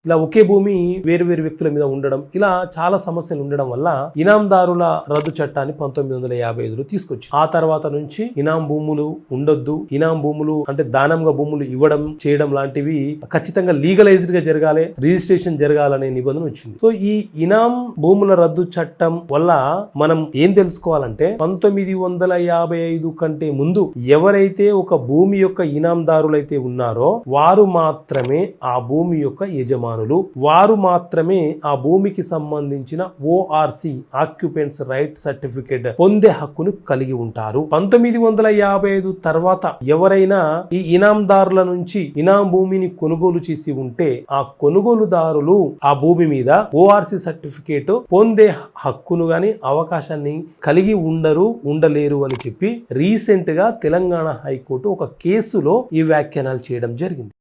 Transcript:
ఇలా ఒకే భూమి వేరు వేరు వ్యక్తుల మీద ఉండడం, ఇలా చాలా సమస్యలు ఉండడం వల్ల ఇనాందారుల రద్దు చట్టాన్ని 1955లో తీసుకొచ్చి ఆ తర్వాత నుంచి ఇనాం భూములు ఉండొద్దు, ఇనాం భూములు అంటే దానంగా భూములు ఇవ్వడం చేయడం లాంటివి ఖచ్చితంగా లీగలైజ్డ్ గా జరగాలి, రిజిస్ట్రేషన్ జరగాలనే నిబంధన వచ్చింది. సో ఈ ఇనాం భూముల రద్దు చట్టం వల్ల మనం ఏం తెలుసుకోవాలంటే 1955 కంటే ముందు ఎవరైతే ఒక భూమి యొక్క ఇనాందారులైతే ఉన్నారో వారు మాత్రమే ఆ భూమి యొక్క యజమానులు, వారు మాత్రమే ఆ భూమికి సంబంధించిన ORC ఆక్యుపెంట్స్ రైట్ సర్టిఫికేట్ పొందే హక్కును కలిగి ఉంటారు. 1955 తర్వాత ఎవరైనా ఈ ఇనాందారుల నుంచి ఇనాం భూమిని కొనుగోలు చేసి ఉంటే ఆ కొనుగోలుదారులు ఆ భూమి మీద ORC సర్టిఫికేట్ పొందే హక్కును గాని అవకాశాన్ని కలిగి ఉండలేరు అని చెప్పి రీసెంట్ గా తెలంగాణ హైకోర్టు ఒక కేసులో ఈ వ్యాఖ్యానాలు చేయడం జరిగింది.